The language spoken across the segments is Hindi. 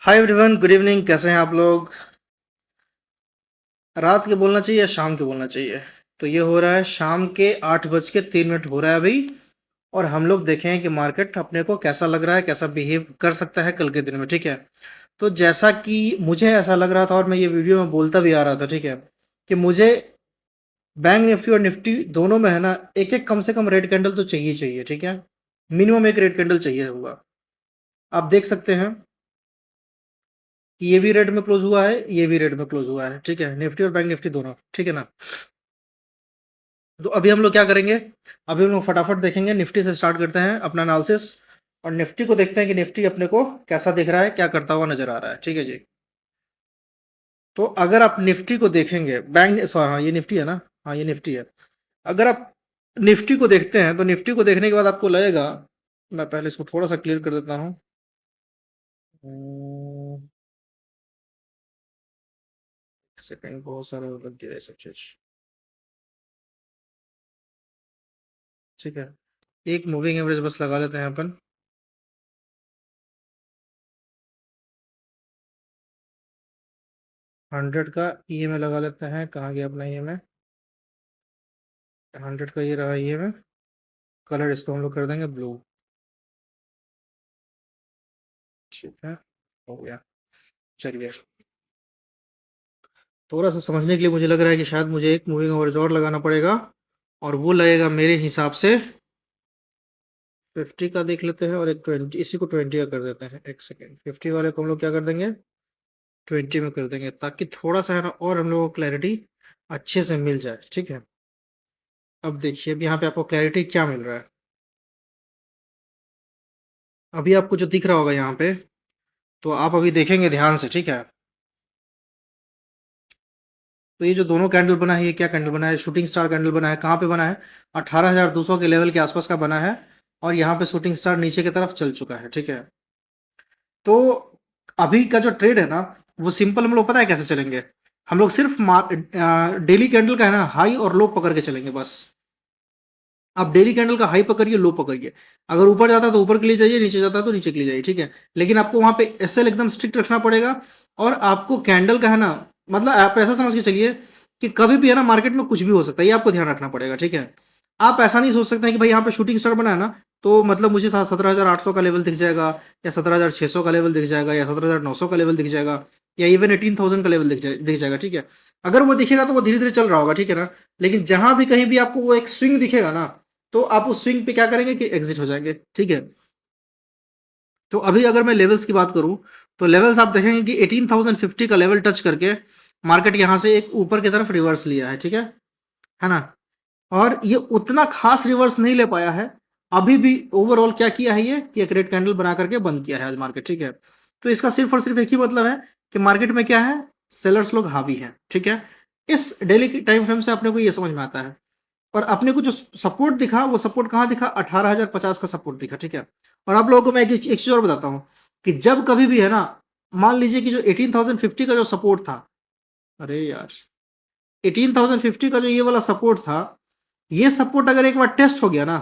Hi everyone, good evening. कैसे हैं आप लोग? रात के बोलना चाहिए या शाम के बोलना चाहिए? तो ये हो रहा है शाम के 8:03 हो रहा है अभी। और हम लोग देखें कि मार्केट अपने को कैसा लग रहा है, कैसा बिहेव कर सकता है कल के दिन में। ठीक है, तो जैसा कि मुझे ऐसा लग रहा था और मैं ये वीडियो में बोलता भी आ रहा था, ठीक है, कि मुझे बैंक निफ्टी और निफ्टी दोनों में है ना, एक एक कम से कम रेड कैंडल तो चाहिए चाहिए। ठीक है, मिनिमम एक रेड कैंडल चाहिए होगा। आप देख सकते हैं कि ये भी रेड में क्लोज हुआ है, ये भी रेड में क्लोज हुआ है। ठीक है, निफ्टी और बैंक निफ्टी दोनों, ठीक है ना। तो अभी हम लोग क्या करेंगे, अभी हम लोग फटाफट देखेंगे, निफ्टी से स्टार्ट करते हैं अपना एनालिसिस। और निफ्टी को देखते हैं कि निफ्टी अपने को कैसा दिख रहा है, क्या करता हुआ नजर आ रहा है। ठीक है जी। तो अगर आप निफ्टी को देखेंगे, बैंक सॉरी, हाँ ये निफ्टी है ना, हाँ ये निफ्टी है। अगर आप निफ्टी को देखते हैं तो निफ्टी को देखने के बाद आपको लगेगा, मैं पहले इसको थोड़ा सा क्लियर कर देता हूँ। एक सेकंड, बहुत सारे लग गया है सब चीज। ठीक है, एक मूविंग एवरेज बस लगा लेते हैं अपन। 100 का ईएमए लगा लेते हैं। कहाँ गया अपना ईएमए? 100 का ये रहा ईएमए। कलर इसको हम लोग कर देंगे ब्लू। ठीक है, हो गया। चलिए, थोड़ा सा समझने के लिए मुझे लग रहा है कि शायद मुझे एक मूविंग एवरेज और लगाना पड़ेगा। और वो लगेगा मेरे हिसाब से 50 का। देख लेते हैं, और एक 20, इसी को 20 का कर देते हैं। एक सेकेंड, 50 वाले को हम लोग क्या कर देंगे, 20 में कर देंगे, ताकि थोड़ा सा है ना और हम लोग को क्लैरिटी अच्छे से मिल जाए। ठीक है, अब देखिए, अब यहाँ पे आपको क्लैरिटी क्या मिल रहा है। अभी आपको जो दिख रहा होगा यहाँ पे, तो आप अभी देखेंगे ध्यान से। ठीक है, तो ये जो दोनों कैंडल बना है, ये क्या कैंडल बना है? शूटिंग स्टार कैंडल बना है। कहाँ पे बना है? 18,200 के लेवल के आसपास का बना है। और यहाँ पे शूटिंग स्टार नीचे की तरफ चल चुका है। ठीक है, तो अभी का जो ट्रेड है ना, वो सिंपल हम लोग पता है कैसे चलेंगे। हम लोग सिर्फ डेली कैंडल का है ना हाई और लो पकड़ के चलेंगे बस। आप डेली कैंडल का हाई पकड़िए, लो पकड़िए। अगर ऊपर जाता है तो ऊपर के लिए जाइए, नीचे जाता है तो नीचे के लिए जाइए। ठीक है, लेकिन आपको वहां पे एसएल एकदम स्ट्रिक्ट रखना पड़ेगा। और आपको कैंडल का है ना, मतलब आप ऐसा समझ के चलिए कि कभी भी है ना मार्केट में कुछ भी हो सकता है, ये आपको ध्यान रखना पड़ेगा। ठीक है, आप ऐसा नहीं सोच सकते हैं कि भाई यहाँ पे शूटिंग स्टार बना है ना, तो मतलब मुझे 17,800 का लेवल दिख जाएगा, या 17,600 का लेवल दिख जाएगा, या 17,900 का लेवल दिख जाएगा, या इवन 18,000 का लेवल दिख जाएगा। ठीक है, अगर वो दिखेगा तो वो धीरे धीरे चल रहा होगा। ठीक है ना, लेकिन जहां भी कहीं भी आपको वो एक स्विंग दिखेगा ना, तो आप उस स्विंग पे क्या करेंगे कि एग्जिट हो जाएंगे। ठीक है, तो अभी अगर मैं लेवल्स की बात करूं, तो लेवल्स आप देखेंगे कि 18,050 का लेवल टच करके मार्केट यहां से एक ऊपर की तरफ रिवर्स लिया है। ठीक है ना। और ये उतना खास रिवर्स नहीं ले पाया है अभी भी। ओवरऑल क्या किया है ये कि एक रेड कैंडल बना करके बंद किया है आज मार्केट। ठीक है, तो इसका सिर्फ और सिर्फ एक ही मतलब है कि मार्केट में क्या है, सेलर्स लोग हावी हैं। ठीक है, इस डेली टाइम फ्रेम से अपने को ये समझ में आता है। और अपने को जो सपोर्ट दिखा, वो सपोर्ट कहाँ दिखा? 18,050 का सपोर्ट दिखा। ठीक है, और आप लोगों को मैं एक चीज और बताता हूँ कि जब कभी भी है ना, मान लीजिए कि जो 18,050 का जो सपोर्ट था, अरे यार, 18,050 का जो ये वाला सपोर्ट था, ये सपोर्ट अगर एक बार टेस्ट हो गया ना,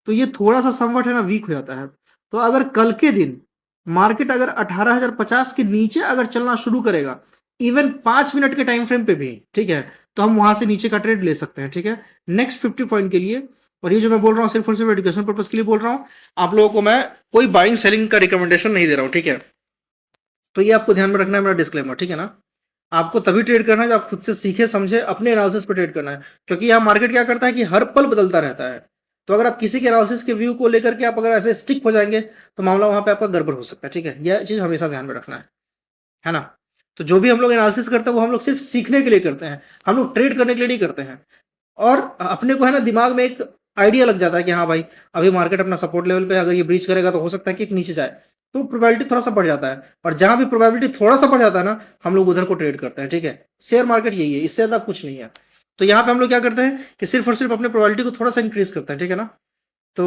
तो ये थोड़ा सा समवट है ना वीक हो जाता है। तो अगर कल के दिन मार्केट अगर 18,050 के नीचे अगर चलना शुरू करेगा, इवन 5 मिनट के टाइम फ्रेम पे भी, ठीक है, तो हम वहां से नीचे का ट्रेड ले सकते हैं। ठीक है, नेक्स्ट 50 पॉइंट के लिए। और ये जो मैं बोल रहा हूँ सिर्फ और सिर्फ एजुकेशन पर्पज के लिए बोल रहा हूँ। आप लोगों को मैं कोई बाइंग सेलिंग का रिकमेंडेशन नहीं दे रहा हूँ। ठीक है, तो ये आपको ध्यान में रखना है, मेरा डिस्क्लेमर। ठीक है ना, आपको तभी ट्रेड करना है जब आप खुद से सीखे समझे, अपने एनालिसिस पर ट्रेड करना है। क्योंकि यहाँ मार्केट क्या करता है कि हर पल बदलता रहता है। तो अगर आप किसी के एनालिसिस के व्यू को लेकर के आप अगर ऐसे स्टिक हो जाएंगे, तो मामला वहां पे आपका गड़बड़ हो सकता है। ठीक है, यह चीज हमेशा ध्यान में रखना है ना। तो जो भी हम लोग एनालिसिस करते हैं वो हम लोग सिर्फ सीखने के लिए करते हैं, हम लोग ट्रेड करने के लिए नहीं करते हैं। और अपने को है ना दिमाग में एक आइडिया लग जाता है कि हाँ भाई, अभी मार्केट अपना सपोर्ट लेवल पे अगर ये ब्रीच करेगा तो हो सकता है कि एक नीचे जाए। तो प्रोबेबिलिटी थोड़ा सा बढ़ जाता है, और जहां भी प्रोबेबिलिटी थोड़ा सा बढ़ जाता है ना, हम लोग उधर को ट्रेड करते हैं। ठीक है, शेयर मार्केट यही है, इससे ज्यादा कुछ नहीं है। तो यहाँ पे हम लोग क्या करते हैं कि सिर्फ और सिर्फ अपने प्रोबेबिलिटी को थोड़ा सा इंक्रीज करते हैं। ठीक है ना, तो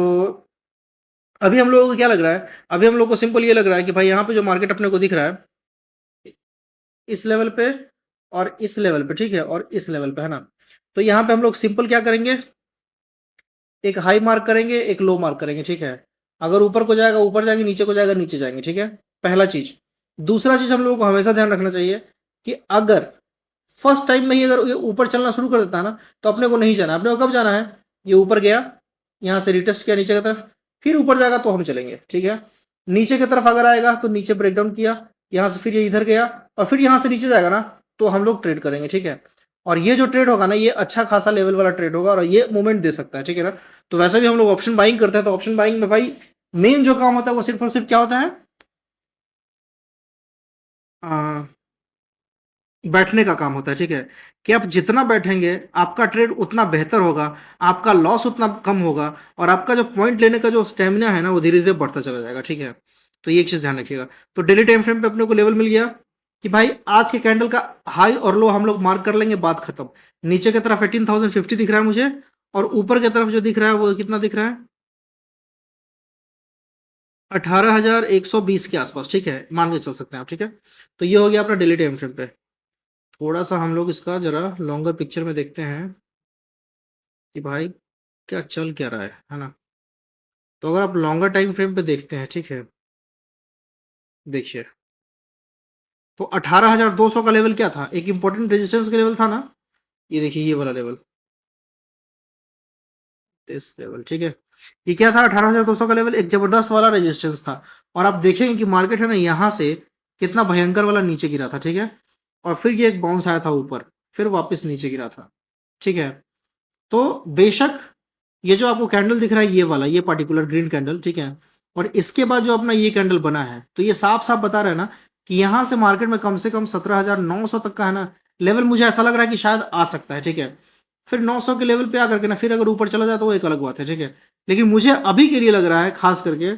अभी हम लोगों को क्या लग रहा है, अभी हम लोग को सिंपल ये लग रहा है कि भाई यहाँ पे जो मार्केट अपने को दिख रहा है, इस लेवल पे और इस लेवल पे, ठीक है, और इस लेवल पे, है ना। तो यहाँ पे हम लोग सिंपल क्या करेंगे, एक हाई मार्क करेंगे, एक लो मार्क करेंगे। ठीक है, अगर ऊपर को जाएगा ऊपर जाएंगे, नीचे को जाएगा नीचे जाएंगे। ठीक है, पहला चीज। दूसरा चीज हम लोगों को हमेशा ध्यान रखना चाहिए कि अगर फर्स्ट टाइम में ही अगर ये ऊपर चलना शुरू कर देता है ना, तो अपने को नहीं जाना। अपने को कब जाना है, ये ऊपर गया, यहाँ से रिटेस्ट किया नीचे की तरफ, फिर ऊपर जाएगा तो हम चलेंगे, ठीक है। नीचे की तरफ अगर आएगा तो नीचे ब्रेकडाउन किया, यहाँ से फिर ये इधर गया और फिर यहाँ से नीचे जाएगा ना, तो हम लोग ट्रेड करेंगे, ठीक है। और ये जो ट्रेड होगा ना, ये अच्छा खासा लेवल वाला ट्रेड होगा और ये मूवमेंट दे सकता है, ठीक है ना। तो वैसे भी हम लोग ऑप्शन बाइंग करते हैं, तो ऑप्शन बाइंग में भाई मेन जो काम होता है वो सिर्फ और सिर्फ क्या होता है, आ, बैठने का काम होता है, ठीक है। कि आप जितना बैठेंगे आपका ट्रेड उतना बेहतर होगा, आपका लॉस उतना कम होगा और आपका जो पॉइंट लेने का जो स्टेमिना है ना, वो धीरे धीरे बढ़ता चला जाएगा, ठीक है। तो ये एक चीज ध्यान रखिएगा। तो डेली टाइम फ्रेम पे अपने को लेवल मिल गया कि भाई आज के कैंडल का हाई और लो हम लोग मार्क कर लेंगे, बात खत्म। नीचे की तरफ 18,050 दिख रहा है मुझे, और ऊपर की तरफ जो दिख रहा है वो कितना दिख रहा है, 18,120 के आसपास, ठीक है, मान के चल सकते हैं आप, ठीक है। तो ये हो गया अपना डेली टाइम फ्रेम पे। थोड़ा सा हम लोग इसका जरा लॉन्गर पिक्चर में देखते हैं कि भाई क्या चल क्या रहा है ना। तो अगर आप लॉन्गर टाइम फ्रेम पे देखते हैं, ठीक है, देखिए, तो 18,200 का लेवल क्या था, एक इंपॉर्टेंट रेजिस्टेंस का लेवल था ना, ये देखिए ये वाला लेवल, इस लेवल, ठीक है। ये क्या था, 18,200 का लेवल, एक जबरदस्त वाला रेजिस्टेंस था। और आप देखेंगे कि मार्केट है ना, यहाँ से कितना भयंकर वाला नीचे गिरा था, ठीक है। और फिर ये एक बाउंस आया था ऊपर, फिर वापस नीचे गिरा था, ठीक है। तो बेशक ये जो आपको कैंडल दिख रहा है, ये वाला, ये पर्टिकुलर ग्रीन कैंडल, ठीक है। और इसके बाद जो अपना ये कैंडल बना है, तो ये साफ साफ बता रहे हैं ना कि यहाँ से कम 17,900 तक का है ना लेवल, मुझे ऐसा लग रहा है कि शायद आ सकता है, ठीक है। फिर 900 के लेवल पे आकर के ना फिर अगर ऊपर चला जाए तो वो एक अलग बात है, ठीक है। लेकिन मुझे अभी के लिए लग रहा है खास करके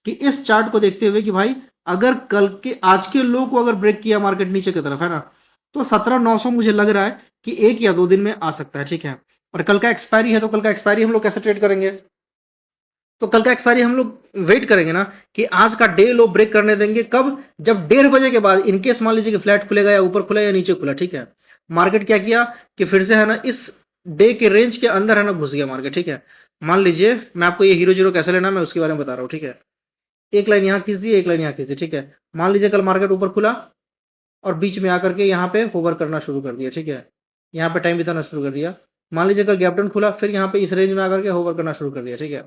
कि इस चार्ट को देखते हुए कि भाई अगर कल के आज के लो को अगर ब्रेक किया मार्केट नीचे की तरफ है ना, तो 17,900 मुझे लग रहा है कि 1 या 2 दिन में आ सकता है, ठीक है। और कल का एक्सपायरी है, तो कल का एक्सपायरी हम लोग कैसे ट्रेड करेंगे, तो कल का एक्सपायरी हम लोग वेट करेंगे ना कि आज का डे लो ब्रेक करने देंगे, कब, जब 1:30 बजे के बाद, इनकेस मान लीजिए कि फ्लैट खुलेगा या ऊपर खुला या नीचे खुला, ठीक है। मार्केट क्या किया कि फिर से है ना इस डे के रेंज के अंदर है ना घुस गया मार्केट, ठीक है। मान लीजिए मैं आपको ये हीरो जीरो कैसे लेना मैं उसके बारे में बता रहा हूँ, ठीक है। एक लाइन यहाँ खींच दी, एक लाइन यहाँ खींच दी, ठीक है। मान लीजिए कल मार्केट ऊपर खुला और बीच में आकर के यहाँ पे होवर करना शुरू कर दिया, ठीक है। यहाँ पे टाइम बिताना शुरू कर दिया। मान लीजिए कल गैप डाउन खुला, फिर यहाँ पे इस रेंज में आकर के होवर करना शुरू कर दिया, ठीक है।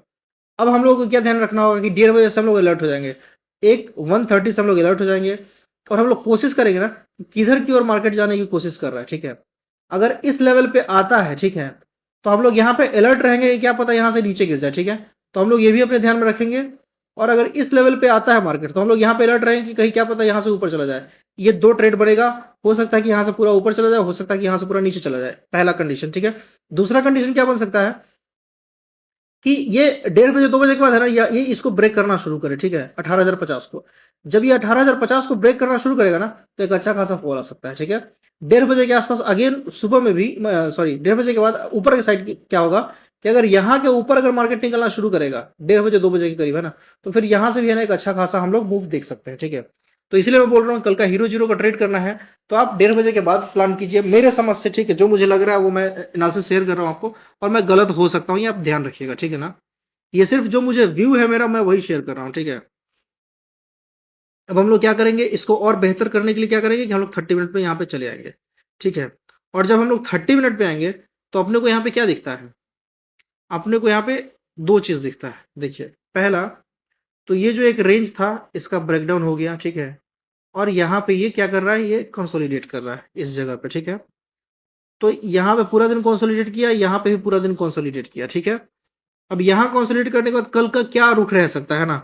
अब हम लोग को क्या ध्यान रखना होगा कि 1:30 बजे से हम लोग अलर्ट हो जाएंगे, एक 1:30 से हम लोग अलर्ट हो जाएंगे, और हम लोग कोशिश करेंगे ना किधर की ओर मार्केट जाने की कोशिश कर रहा है, ठीक है। अगर इस लेवल पे आता है, ठीक है, तो हम लोग यहाँ पे अलर्ट रहेंगे, क्या पता यहाँ से नीचे गिर जाए, ठीक है। तो हम लोग ये भी अपने ध्यान में रखेंगे। और अगर इस लेवल पे आता है मार्केट, तो हम लोग यहाँ पे अलर्ट रहेंगे कि कहीं क्या पता यहाँ से ऊपर चला जाए। ये दो ट्रेड बनेगा, हो सकता है कि यहाँ से पूरा ऊपर चला जाए, हो सकता है कि यहाँ से पूरा नीचे चला जाए, पहला कंडीशन, ठीक है। दूसरा कंडीशन क्या बन सकता है कि ये 1:30 बजे 2 बजे के बाद है ना, ये इसको ब्रेक करना शुरू करे, ठीक है, 18,050 को। जब ये 18,050 को ब्रेक करना शुरू करेगा ना, तो एक अच्छा खासा फॉल आ सकता है, ठीक है। 1:30 बजे के आसपास अगेन सुबह में भी, सॉरी, 1:30 बजे के बाद ऊपर के साइड क्या होगा कि अगर यहाँ के ऊपर अगर मार्केट निकलना शुरू करेगा 1:30 बजे 2 बजे के करीब है ना, तो फिर यहाँ से भी है ना एक अच्छा खासा हम लोग मूव देख सकते हैं, ठीक है। तो इसलिए मैं बोल रहा हूँ कल का हीरो जीरो का ट्रेड करना है, तो आप 1:30 बजे के बाद प्लान कीजिए मेरे समझ से, ठीक है। जो मुझे लग रहा है वो मैं एनालिसिस शेयर कर रहा हूँ आपको, और मैं गलत हो सकता हूँ, ये आप ध्यान रखिएगा, ठीक है ना। ये सिर्फ जो मुझे व्यू है मेरा, मैं वही शेयर कर रहा हूँ, ठीक है। अब हम लोग क्या करेंगे, इसको और बेहतर करने के लिए क्या करेंगे कि हम लोग 30 मिनट में यहाँ पे चले आएंगे, ठीक है। और जब हम लोग 30 मिनट पे आएंगे, तो अपने को यहाँ पे क्या दिखता है, अपने को यहाँ पे दो चीज दिखता है, देखिए। पहला, तो ये जो एक रेंज था इसका ब्रेकडाउन हो गया, ठीक है। और यहाँ पे ये क्या कर रहा है, ये कंसोलिडेट कर रहा है इस जगह पे, ठीक है। तो यहाँ पे पूरा दिन कंसोलिडेट किया, यहाँ पे भी पूरा दिन कंसोलिडेट किया, ठीक है। अब यहाँ कंसोलिडेट करने के बाद कल का क्या रुख रह सकता है ना,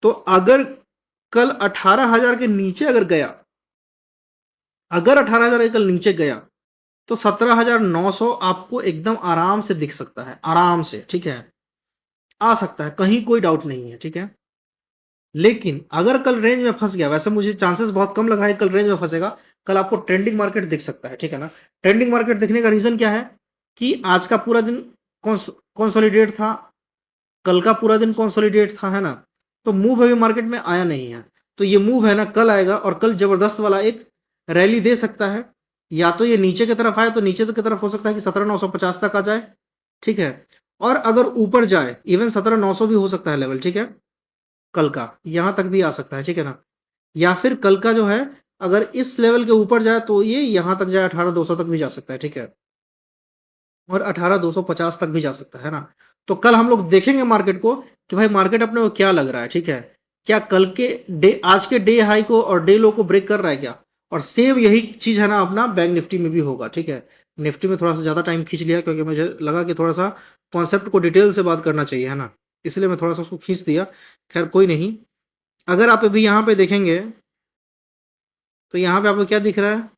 तो अगर कल 18,000 के नीचे अगर गया, अगर 18,000 के कल नीचे गया, तो 17,900 आपको एकदम आराम से दिख सकता है, आराम से, ठीक है, आ सकता है, कहीं कोई डाउट नहीं है, ठीक है। लेकिन अगर कल रेंज में फंस गया, वैसे मुझे चांसेस बहुत कम लग रहा है कल रेंज में फंसेगा, कल आपको ट्रेंडिंग मार्केट दिख सकता है, ठीक है ना। ट्रेंडिंग मार्केट दिखने का रीजन क्या है कि आज का पूरा दिन कॉन्सोलिडेट था, कल का पूरा दिन कॉन्सोलिडेट था, है ना। तो मूव अभी मार्केट में आया नहीं है, तो ये मूव है ना कल आएगा, और कल जबरदस्त वाला एक रैली दे सकता है। या तो ये नीचे की तरफ आए, तो नीचे की तरफ हो सकता है कि 17,950 तक आ जाए, ठीक है। और अगर ऊपर जाए, इवन 17,900 भी हो सकता है लेवल, ठीक है, कल का यहां तक भी आ सकता है, ठीक है ना। या फिर कल का जो है अगर इस लेवल के ऊपर जाए तो ये यहां तक जाए, 18,200 तक भी जा सकता है, ठीक है, और 18,250 तक भी जा सकता है ना। तो कल हम लोग देखेंगे मार्केट को कि भाई मार्केट अपने को क्या लग रहा है, ठीक है, क्या कल के डे, आज के डे हाई को और डे लो को ब्रेक कर रहा है क्या। और सेम यही चीज है ना अपना बैंक निफ्टी में भी होगा, ठीक है। निफ्टी में थोड़ा सा ज्यादा टाइम खींच लिया क्योंकि मुझे लगा कि थोड़ा सा कॉन्सेप्ट को डिटेल से बात करना चाहिए, है ना, इसलिए मैं थोड़ा सा उसको खींच दिया। खैर कोई नहीं। अगर आप अभी यहाँ पे देखेंगे तो यहाँ पे आपको क्या दिख रहा है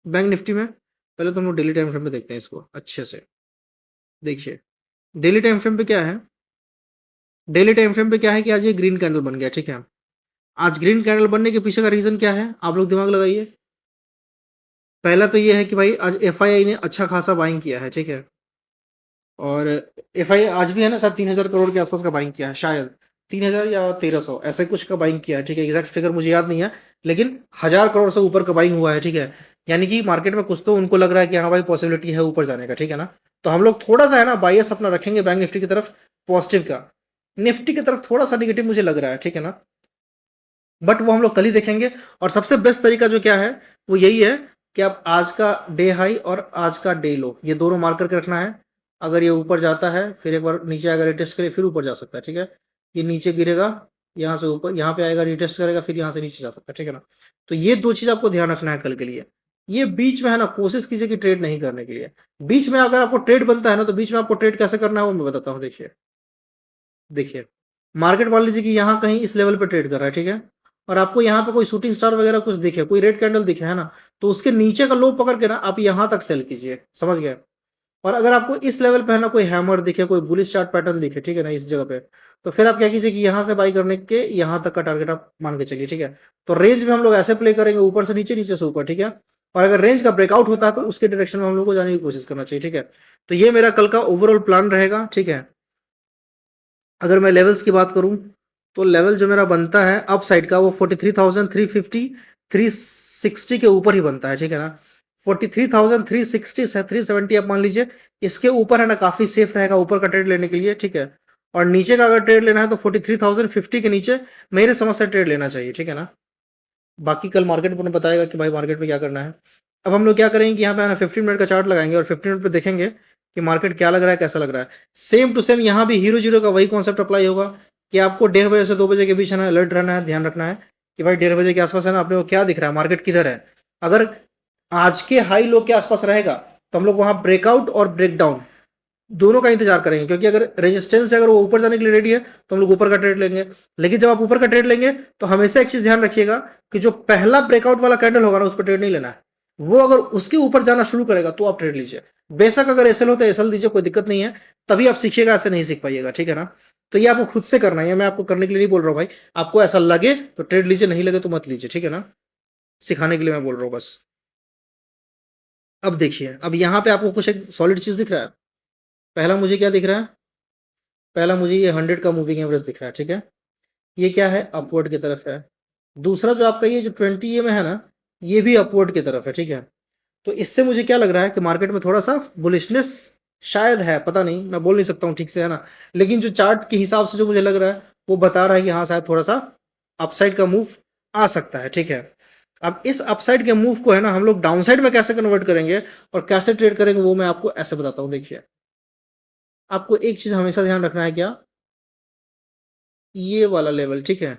बैंक निफ्टी में। पहले तो हम लोग डेली टाइम फ्रेम पे देखते हैं इसको अच्छे से। देखिए डेली टाइम फ्रेम पे क्या है, डेली टाइम फ्रेम पे क्या है कि आज ये ग्रीन कैंडल बन गया, ठीक है। आज ग्रीन कैंडल बनने के पीछे का रीजन क्या है, आप लोग दिमाग लगाइए। पहला तो ये है कि भाई आज एफआईआई ने अच्छा खासा बाइंग किया है, ठीक है। और एफआईआई आज भी है ना, शायद 3,000 करोड़ के आसपास का बाइंग किया है, शायद 3,000 या 1,300 ऐसे कुछ का बाइंग किया है, ठीक है। एग्जैक्ट फिगर मुझे याद नहीं है, लेकिन 1,000 करोड़ से ऊपर का बाइंग हुआ है, ठीक है। यानी कि मार्केट में कुछ तो उनको लग रहा है कि हाँ भाई पॉसिबिलिटी है ऊपर जाने का, ठीक है ना। तो हम लोग थोड़ा सा है ना बायस अपना रखेंगे बैंक निफ्टी की तरफ पॉजिटिव का। निफ्टी की तरफ थोड़ा सा निगेटिव मुझे लग रहा है, ठीक है ना, बट वो हम लोग कल ही देखेंगे। और सबसे बेस्ट तरीका जो क्या है वो यही है कि आप आज का डे हाई और आज का डे लो ये दोनों मार्क करके रखना है। अगर ये ऊपर जाता है फिर एक बार नीचे आएगा रिटेस्ट करे फिर ऊपर जा सकता है, ठीक है। ये नीचे गिरेगा यहाँ से ऊपर, यहाँ पे आएगा रिटेस्ट करेगा फिर यहाँ से नीचे जा सकता है, ठीक है ना। तो ये दो चीज आपको ध्यान रखना है कल के लिए। ये बीच में है ना कोशिश कीजिए कि ट्रेड नहीं करने के लिए। बीच में अगर आपको ट्रेड बनता है ना तो बीच में आपको ट्रेड कैसे करना है वो मैं बताता हूँ। देखिए देखिए मार्केट मान लीजिए कि यहाँ कहीं इस लेवल पे ट्रेड कर रहा है, ठीक है, और आपको यहाँ पे कोई शूटिंग स्टार वगैरह कुछ दिखे, कोई रेड कैंडल दिखे, है ना, तो उसके नीचे का लो पकड़ के ना आप यहाँ तक सेल कीजिए, समझ गए। और अगर आपको इस लेवल पे है ना कोई हैमर दिखे, कोई बुलिश चार्ट पैटर्न दिखे, ठीक है ना, इस जगह पे, तो फिर आप क्या कीजिए कि यहाँ से बाई करने के यहाँ तक का टारगेट आप मान के चलिए, ठीक है। तो रेंज में हम लोग ऐसे प्ले करेंगे ऊपर से नीचे, नीचे से ऊपर, ठीक है। और अगर रेंज का ब्रेकआउट होता है तो उसके डायरेक्शन में हम लोग को जाने की कोशिश करना चाहिए, ठीक है। तो ये मेरा कल का ओवरऑल प्लान रहेगा, ठीक है। अगर मैं लेवल्स की बात करूं तो लेवल जो मेरा बनता है अप साइड का वो 43,350 360 के ऊपर ही बनता है, ठीक है ना। 43,360 से 370 आप मान लीजिए, इसके ऊपर है ना काफी सेफ रहेगा ऊपर का ट्रेड लेने के लिए, ठीक है। और नीचे का अगर ट्रेड लेना है तो 43,050 के नीचे मेरे समझ से ट्रेड लेना चाहिए, ठीक है ना। बाकी कल मार्केट में बताएगा कि भाई मार्केट में क्या करना है। अब हम लोग क्या करेंगे कि यहाँ पे ना 15 मिनट का चार्ट लगाएंगे और 15 मिनट पे देखेंगे कि मार्केट क्या लग रहा है कैसा लग रहा है। सेम टू सेम यहाँ भी हीरो जीरो का वही कॉन्सेप्ट अप्लाई होगा कि आपको 1:30 बजे से 2 बजे के बीच है ना अलर्ट रहना है, ध्यान रखना है कि भाई 1:30 बजे के आसपास है ना अपने को क्या दिख रहा है, मार्केट किधर है। अगर आज के हाई लो के आसपास रहेगा तो हम लोग वहां ब्रेकआउट और ब्रेकडाउन दोनों का इंतजार करेंगे, क्योंकि अगर रेजिस्टेंस है अगर वो ऊपर जाने के लिए रेडी है तो हम लोग ऊपर का ट्रेड लेंगे। लेकिन जब आप ऊपर का ट्रेड लेंगे तो हमेशा एक चीज ध्यान रखिएगा कि जो पहला ब्रेकआउट वाला कैंडल होगा ना उस पर ट्रेड नहीं लेना है। वो अगर उसके ऊपर जाना शुरू करेगा तो आप ट्रेड लीजिए। बेशक अगर एसएल हो तो एसएल दीजिए, कोई दिक्कत नहीं है, तभी आप सीखिएगा, ऐसे नहीं सीख पाइएगा, ठीक है ना। तो ये आपको खुद से करना है, मैं आपको करने के लिए नहीं बोल रहा हूँ भाई। आपको ऐसा लगे तो ट्रेड लीजिए, नहीं लगे तो मत लीजिए, ठीक है ना। सिखाने के लिए मैं बोल रहा हूँ बस। अब देखिए अब यहाँ पे आपको कुछ एक सॉलिड चीज दिख रहा है। पहला मुझे क्या दिख रहा है, पहला मुझे ये 100 का मूविंग एवरेज दिख रहा है, ठीक है। ये क्या है, अपवर्ड की तरफ है। दूसरा जो आपका ये जो 20 में है ना, ये भी अपवर्ड की तरफ है, ठीक है। तो इससे मुझे क्या लग रहा है कि मार्केट में थोड़ा सा बुलिशनेस शायद है, पता नहीं, मैं बोल नहीं सकता हूँ ठीक से, है ना। लेकिन जो चार्ट के हिसाब से जो मुझे लग रहा है वो बता रहा है कि हाँ शायद थोड़ा सा अपसाइड का मूव आ सकता है, ठीक है। अब इस अपसाइड के मूव को है ना हम लोग डाउनसाइड में कैसे कन्वर्ट करेंगे और कैसे ट्रेड करेंगे वो मैं आपको ऐसे बताता हूँ। देखिए आपको एक चीज हमेशा ध्यान रखना है, क्या, ये वाला लेवल, ठीक है।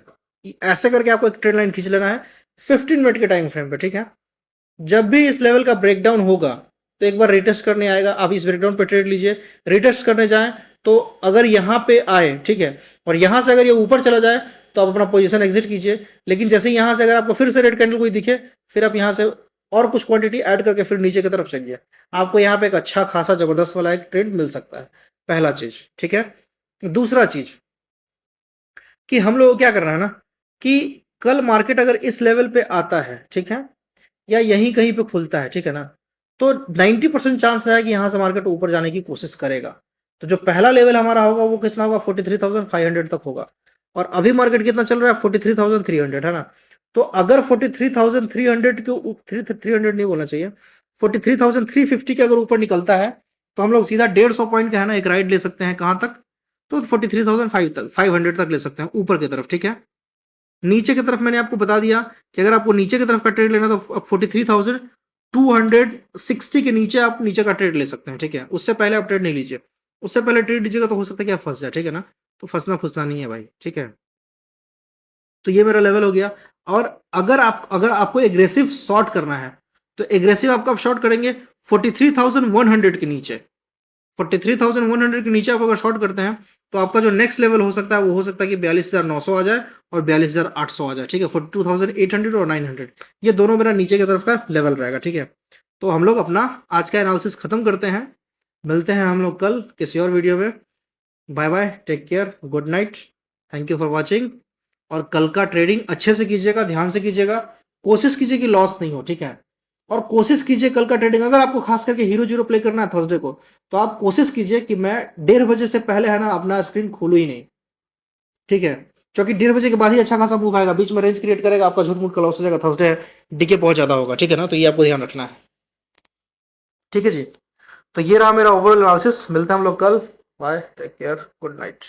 ऐसे करके आपको एक ट्रेड लाइन खींच लेना है 15 मिनट के टाइम फ्रेम पे, ठीक है। जब भी इस लेवल का ब्रेकडाउन होगा तो एक बार रिटेस्ट करने आएगा, आप इस ब्रेकडाउन पे ट्रेड लीजिए। रिटेस्ट करने जाएं तो अगर यहाँ पे आए, ठीक है, और यहां से अगर ये ऊपर चला जाए तो आप अपना पोजीशन एग्जिट कीजिए। लेकिन जैसे यहां से अगर आपको फिर से रेड कैंडल कोई दिखे फिर आप यहां से और कुछ क्वांटिटी ऐड करके फिर नीचे की तरफ चलिए। आपको यहाँ पे एक अच्छा खासा जबरदस्त वाला एक ट्रेड मिल सकता है, पहला चीज, ठीक है। दूसरा चीज कि हम लोग को क्या करना है ना कि कल मार्केट अगर इस लेवल पे आता है, ठीक है, या यहीं कहीं पे खुलता है, ठीक है ना, तो 90% चांस रहा है कि यहां से मार्केट ऊपर जाने की कोशिश करेगा। तो जो पहला लेवल हमारा होगा वो कितना होगा, 43,500 तक होगा। और अभी मार्केट कितना चल रहा है, 43,300, है ना। तो अगर 43,300 के 300 नहीं बोलना चाहिए, 43,350 के अगर ऊपर निकलता है तो हम लोग सीधा 150 पॉइंट का है ना एक राइड ले सकते हैं, कहां तक, तो 43,500 तक ले सकते हैं ऊपर की तरफ, ठीक है। नीचे की तरफ मैंने आपको बता दिया कि अगर आपको नीचे की तरफ का ट्रेड लेना तो 43,260 के नीचे आप नीचे का ट्रेड ले सकते हैं, ठीक है। उससे पहले आप ट्रेड नहीं लीजिए, उससे पहले ट्रेड लीजिएगा तो हो सकता है कि आप फंस जाए, ठीक है ना। तो फंसना नहीं है भाई, ठीक है। तो ये मेरा लेवल हो गया। और अगर आपको एग्रेसिव शॉर्ट करना है तो एग्रेसिव आपको आप शॉर्ट करेंगे 43,100 के नीचे। 43,100 के नीचे आप अगर शॉर्ट करते हैं तो आपका जो नेक्स्ट लेवल हो सकता है वो हो सकता है कि 42,900 आ जाए और 42,800 आ जाए, ठीक है। 42,800 और 900 ये दोनों मेरा नीचे की तरफ का लेवल रहेगा, ठीक है। तो हम लोग अपना आज का एनालिसिस खत्म करते हैं, मिलते हैं हम लोग कल किसी और वीडियो में। Bye bye, take care, good night, thank you for watching. और कल का ट्रेडिंग अच्छे से कीजिएगा, ध्यान से कीजिएगा, कोशिश कीजिए कि लॉस नहीं हो, ठीक है। और कोशिश कीजिए कल का ट्रेडिंग, अगर आपको खास करके हीरो जीरो प्ले करना है थर्सडे को, तो आप कोशिश कीजिए कि मैं 1:30 बजे से पहले है ना अपना स्क्रीन खोलू ही नहीं, ठीक है। क्योंकि 1:30 बजे के बाद ही अच्छा खासा मूव आएगा, बीच में रेंज क्रिएट करेगा, आपका झूठ मूठ का लॉस हो जाएगा, थर्सडे डीके बहुत ज्यादा होगा, ठीक है ना। तो ये आपको ध्यान रखना है, ठीक है जी। तो ये रहा मेरा ओवरऑल एनालिसिस, मिलते हैं हम लोग कल। Bye, take care, good night.